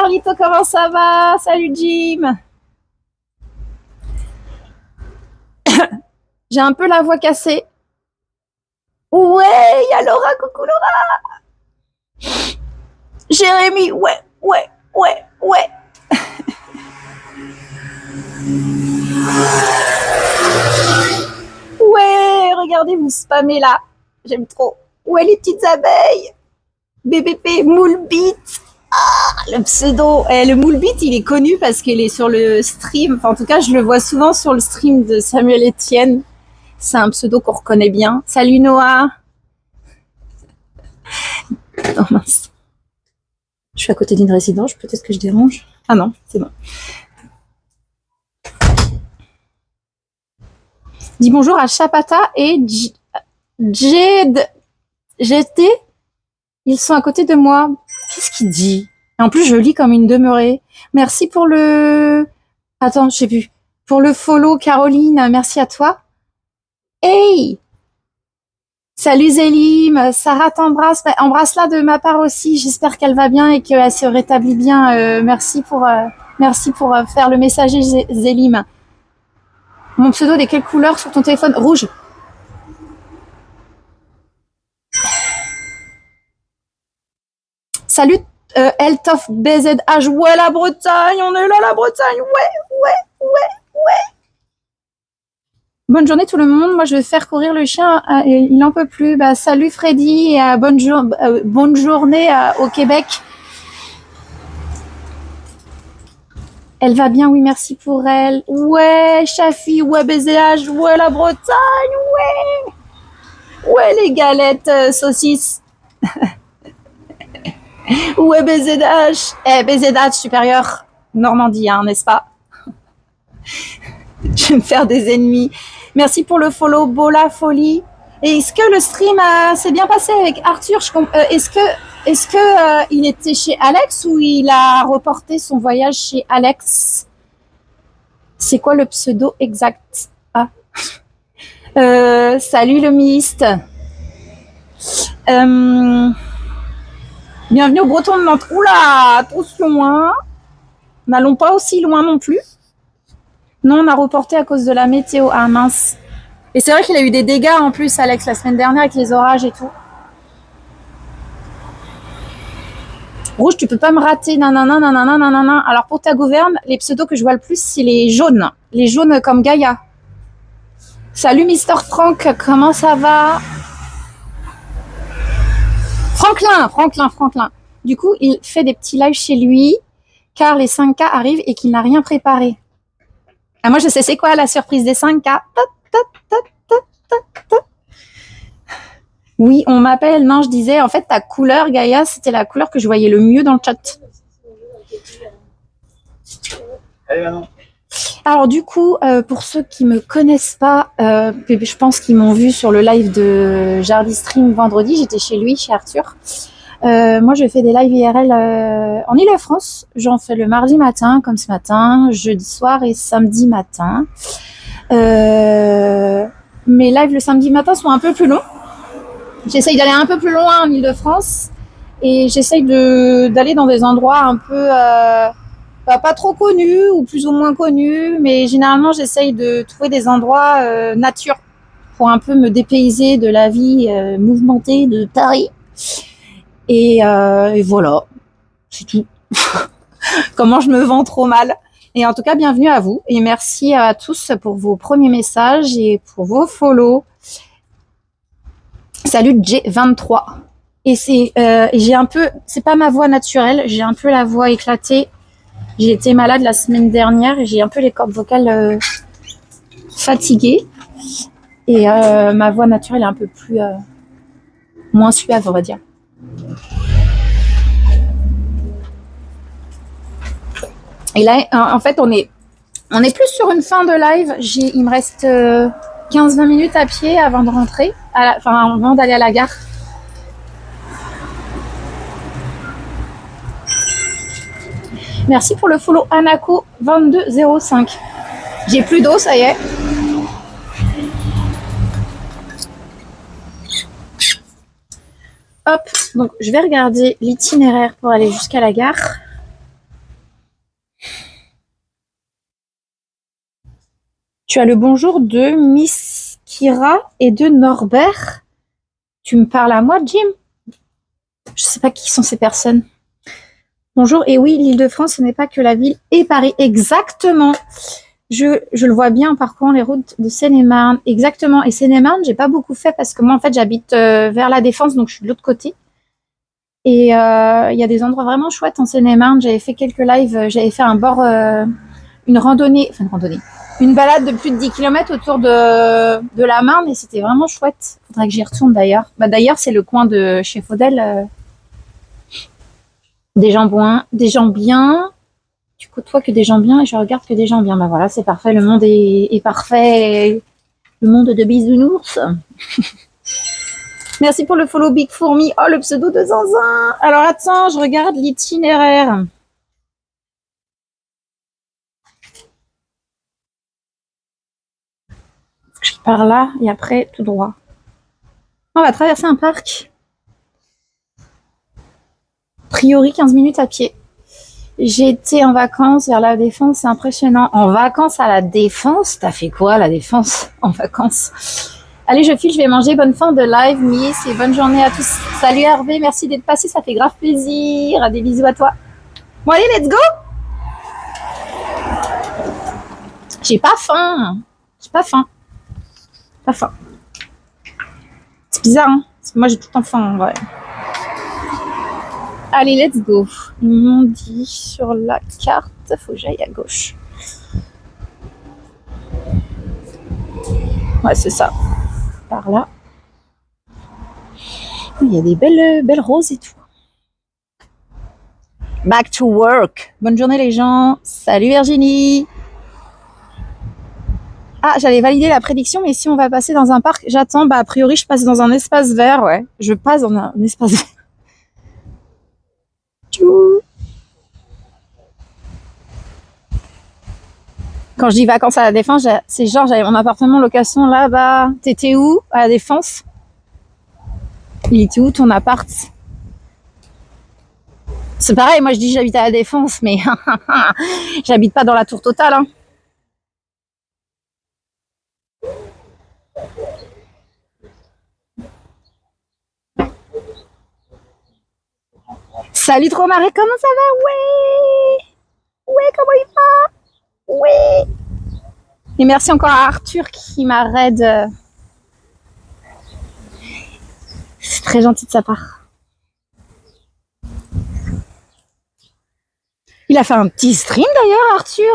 Carlito, comment ça va? Salut Jim. J'ai un peu la voix cassée. Ouais, il y a Laura, coucou Laura. Jérémy, ouais. Ouais, regardez, vous spammez là. J'aime trop. Ouais, les petites abeilles. BBP, Moulbit. Ah, le pseudo. Le Moulbit, il est connu parce qu'il est sur le stream. Enfin, en tout cas, je le vois souvent sur le stream de Samuel Etienne. C'est un pseudo qu'on reconnaît bien. Salut Noah. Oh mince. Je suis à côté d'une résidence, peut-être que je dérange. Ah non, c'est bon. Dis bonjour à Chapata et Jed. GT. Ils sont à côté de moi. Qu'est-ce qu'il dit? Et en plus, je lis comme une demeurée. Merci pour le... Attends, je sais plus. Pour le follow, Caroline. Merci à toi. Hey! Salut Zélim. Sarah t'embrasse. Embrasse-la de ma part aussi. J'espère qu'elle va bien et qu'elle se rétablit bien. Merci pour faire le messager Zélim. Mon pseudo est quelle couleur sur ton téléphone? Rouge. Salut Eltof BZH. Ouais, la Bretagne, on est là, la Bretagne. Ouais. Bonne journée tout le monde. Moi, je vais faire courir le chien. Il n'en peut plus. Salut Freddy et bonne journée au Québec. Elle va bien, oui, merci pour elle. Ouais, Chafi, ouais, BZH, ouais, la Bretagne, ouais. Ouais, les galettes saucisses. Ouais, BZH. BZH supérieur Normandie, hein, n'est-ce pas? Je vais me faire des ennemis. Merci pour le follow, Bola Folie. Et est-ce que le stream s'est bien passé avec Arthur? Est-ce que il était chez Alex ou il a reporté son voyage chez Alex? C'est quoi le pseudo exact? Ah. Salut le Mist. Bienvenue au Breton de Nantes. Oula, attention, hein. N'allons pas aussi loin non plus. Non, on a reporté à cause de la météo. Ah mince. Et c'est vrai qu'il a eu des dégâts en plus, Alex, la semaine dernière avec les orages et tout. Rouge, tu peux pas me rater. Nanana. Alors pour ta gouverne, les pseudos que je vois le plus, c'est les jaunes. Les jaunes comme Gaïa. Salut Mister Franck, comment ça va? Franklin. Du coup, il fait des petits lives chez lui, car les 5K arrivent et qu'il n'a rien préparé. Ah, moi, je sais c'est quoi la surprise des 5K. Oui, on m'appelle. Non, je disais, en fait, ta couleur, Gaïa, c'était la couleur que je voyais le mieux dans le chat. Allez, Manon. Alors, du coup, pour ceux qui me connaissent pas, je pense qu'ils m'ont vu sur le live de Jarvis Stream vendredi. J'étais chez lui, chez Arthur. Moi, je fais des lives IRL en Ile-de-France. J'en fais le mardi matin, comme ce matin, jeudi soir et samedi matin. Mes lives le samedi matin sont un peu plus longs. J'essaye d'aller un peu plus loin en Ile-de-France et j'essaye d'aller dans des endroits un peu pas trop connus ou plus ou moins connus, mais généralement j'essaye de trouver des endroits nature pour un peu me dépayser de la vie mouvementée de Paris. Et voilà, c'est tout. Comment je me vends trop mal. Et en tout cas, bienvenue à vous et merci à tous pour vos premiers messages et pour vos follow. Salut J23. Et j'ai un peu, c'est pas ma voix naturelle, j'ai un peu la voix éclatée. J'ai été malade la semaine dernière et j'ai un peu les cordes vocales fatiguées. Et ma voix naturelle est un peu plus moins suave, on va dire. Et là, en fait, on est plus sur une fin de live. Il me reste 15-20 minutes à pied avant de rentrer, avant d'aller à la gare. Merci pour le follow Anako 2205. J'ai plus d'eau, ça y est. Hop, donc je vais regarder l'itinéraire pour aller jusqu'à la gare. Tu as le bonjour de Miss Kira et de Norbert. Tu me parles à moi, Jim? Je sais pas qui sont ces personnes. Bonjour, et oui, l'Île-de-France, ce n'est pas que la ville et Paris. Exactement. Je le vois bien en parcourant les routes de Seine-et-Marne. Exactement. Et Seine-et-Marne, j'ai pas beaucoup fait parce que moi, en fait, j'habite vers la Défense, donc je suis de l'autre côté. Et il y a des endroits vraiment chouettes en Seine-et-Marne. J'avais fait quelques lives. J'avais fait une balade de plus de 10 kilomètres autour de la Marne et c'était vraiment chouette. Faudrait que j'y retourne d'ailleurs. D'ailleurs, c'est le coin de chez Faudel. Des gens bien. Tu côtoies que des gens bien et je regarde que des gens bien. Voilà, c'est parfait. Le monde est parfait. Le monde de bisounours. Merci pour le follow Big Fourmi. Oh, le pseudo de Zinzin. Alors attends, je regarde l'itinéraire. Je pars là et après tout droit. On va traverser un parc. A priori 15 minutes à pied. J'ai été en vacances vers la Défense, c'est impressionnant. En vacances à la Défense? T'as fait quoi à la Défense en vacances? Allez, je file, je vais manger. Bonne fin de live, Miss, et bonne journée à tous. Salut Hervé, merci d'être passé, ça fait grave plaisir. Des bisous à toi. Bon allez, let's go. J'ai pas faim. Pas faim. C'est bizarre, hein? Parce que moi, j'ai tout le temps faim, ouais. Allez, let's go. Ils m'ont dit sur la carte, faut que j'aille à gauche. Ouais, c'est ça. Par là. Il y a des belles roses et tout. Back to work. Bonne journée les gens. Salut Virginie. Ah, j'allais valider la prédiction, mais si on va passer dans un parc, j'attends. A priori, je passe dans un espace vert, ouais. Je passe dans un espace vert. Quand je dis vacances à la Défense, c'est genre j'avais mon appartement en location là-bas. T'étais où à la Défense? Il était où ton appart? C'est pareil, moi je dis j'habite à la Défense, mais j'habite pas dans la tour totale. Hein. Salut Tromaré, comment ça va? Ouais, comment il va? Ouais. Et merci encore à Arthur qui m'a raid. C'est très gentil de sa part. Il a fait un petit stream d'ailleurs, Arthur.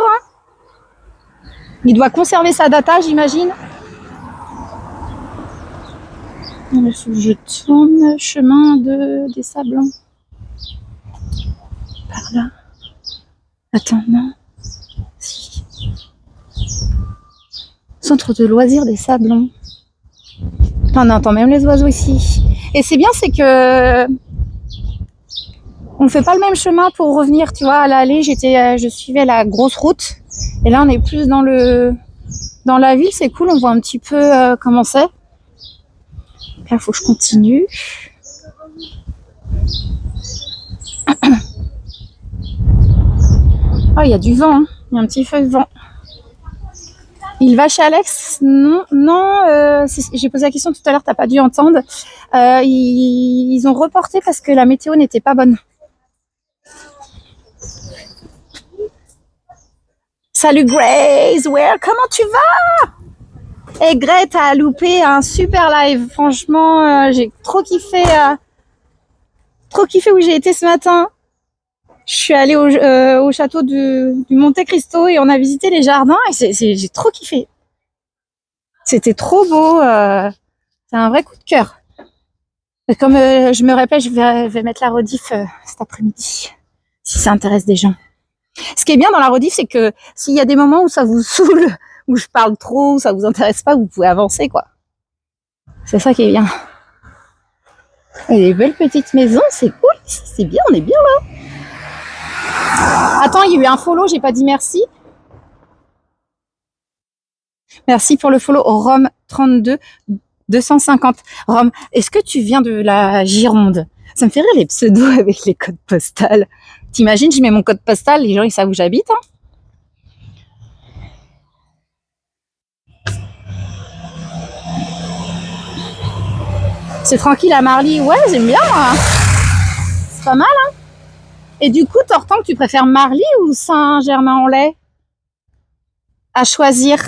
Il doit conserver sa data, j'imagine. Je tourne chemin des Sablons. Par là. Attends, non. Si. Centre de loisirs des Sablons. On entend même les oiseaux ici. Et c'est bien, c'est que on fait pas le même chemin pour revenir, tu vois. À l'aller, je suivais la grosse route. Et là, on est plus dans la ville. C'est cool, on voit un petit peu comment c'est. Là, il faut que je continue. Oh, il y a du vent. Hein. Il y a un petit feu de vent. Il va chez Alex? Non. J'ai posé la question tout à l'heure, t'as pas dû entendre. Ils ont reporté parce que la météo n'était pas bonne. Salut Grace, comment tu vas? Et Grace, t'as loupé un super live. Franchement, j'ai trop kiffé où j'ai été ce matin. Je suis allée au château du Monte Cristo et on a visité les jardins et j'ai trop kiffé. C'était trop beau. C'est un vrai coup de cœur. Comme je me répète, je vais mettre la rediff cet après-midi, si ça intéresse des gens. Ce qui est bien dans la rediff, c'est que s'il y a des moments où ça vous saoule, où je parle trop, où ça vous intéresse pas, vous pouvez avancer, quoi. C'est ça qui est bien. Et les belles petites maisons, c'est cool. C'est bien, on est bien là. Attends, il y a eu un follow, j'ai pas dit merci. Merci pour le follow au Rome 32 250. Rome, est-ce que tu viens de la Gironde? Ça me fait rire les pseudos avec les codes postales. T'imagines, je mets mon code postal, les gens ils savent où j'habite. Hein. C'est tranquille à Marly. Ouais, j'aime bien, moi. C'est pas mal, hein. Et du coup, Tortank, tu préfères Marly ou Saint-Germain-en-Laye? À choisir.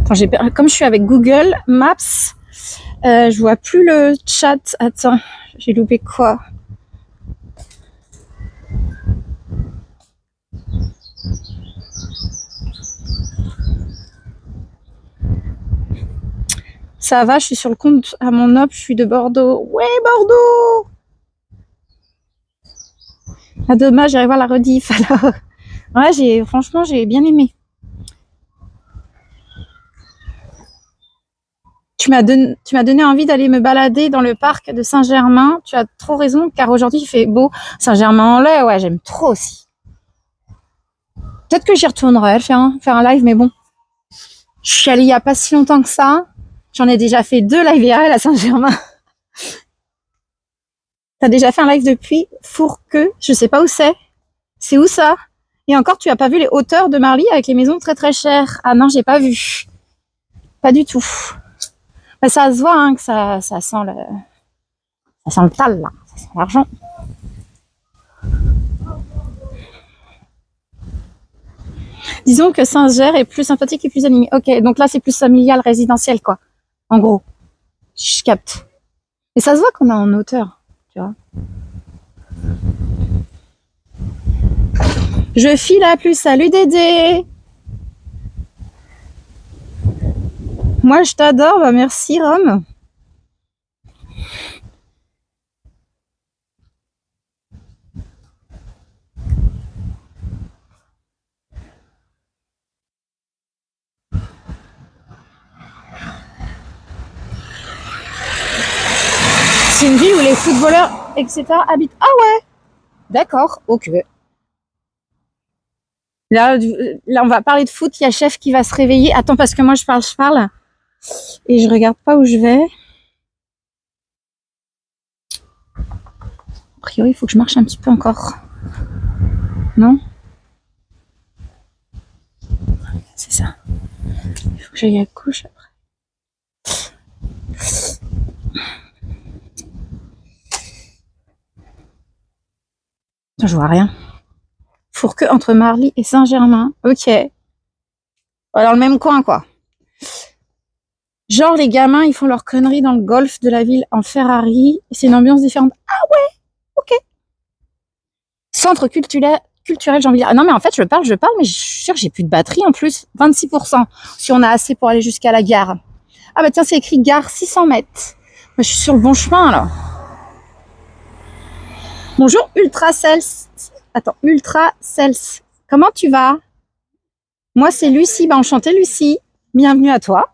Attends, comme je suis avec Google Maps, je vois plus le chat. Attends, j'ai loupé quoi? Ça va, je suis sur le compte à mon op, je suis de Bordeaux. Ouais, Bordeaux! Ah, dommage, j'irai voir la rediff alors. Ouais, franchement, j'ai bien aimé. Tu m'as donné envie d'aller me balader dans le parc de Saint-Germain. Tu as trop raison, car aujourd'hui il fait beau. Saint-Germain-en-Laye, ouais, j'aime trop aussi. Peut-être que j'y retournerai, faire un live, mais bon. Je suis allée il y a pas si longtemps que ça. J'en ai déjà fait 2 live IRL à Saint-Germain. T'as déjà fait un live depuis Fourqueux? Je sais pas où c'est. C'est où ça? Et encore, tu as pas vu les hauteurs de Marly avec les maisons très très chères. Ah non, j'ai pas vu. Pas du tout. Mais ça se voit hein, que ça sent le tal là, ça sent l'argent. Disons que Saint-Ger est plus sympathique et plus animé. Ok, donc là c'est plus familial, résidentiel quoi. En gros, je capte. Et ça se voit qu'on est en hauteur, tu vois. Je file à plus. Salut Dédé. Moi je t'adore, bah merci Rome. C'est une ville où les footballeurs, etc. habitent. Ah ouais. D'accord, ok. Là, on va parler de foot. Il y a chef qui va se réveiller. Attends, parce que moi, je parle. Et je regarde pas où je vais. A priori, il faut que je marche un petit peu encore. Non? C'est ça. Il faut que j'aille à gauche après. Attends, je vois rien. Fourqueux entre Marly et Saint-Germain. Ok. Dans le même coin, quoi. Genre, les gamins, ils font leurs conneries dans le golf de la ville en Ferrari. C'est une ambiance différente. Ah ouais, ok. Centre culturel, j'ai envie de dire. Ah non, mais en fait, je parle, mais je suis sûre que j'ai plus de batterie en plus. 26%. Si on a assez pour aller jusqu'à la gare. Ah bah tiens, c'est écrit gare 600 mètres. Moi, je suis sur le bon chemin, là. Bonjour, Ultra Sales. Attends, Ultra Sales. Comment tu vas? Moi, c'est Lucie. Bah, enchantée, Lucie. Bienvenue à toi.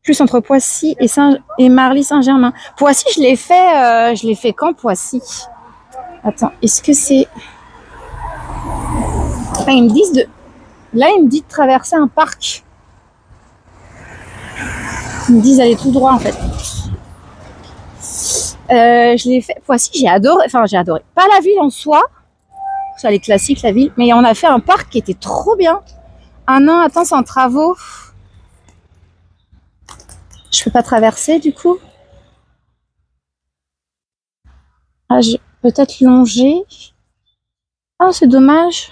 Plus entre Poissy et Marly Saint-Germain. Poissy, je l'ai fait quand Poissy? Attends, est-ce que c'est... Ah, ils me disent de traverser un parc. Ils me disent d'aller tout droit en fait. Je l'ai fait. Poissy, j'ai adoré. Enfin, j'ai adoré. Pas la ville en soi. Ça, les classiques, la ville. Mais on a fait un parc qui était trop bien. Ah non, attends, c'est en travaux. Je peux pas traverser du coup. Ah, peut-être longer. Ah, c'est dommage.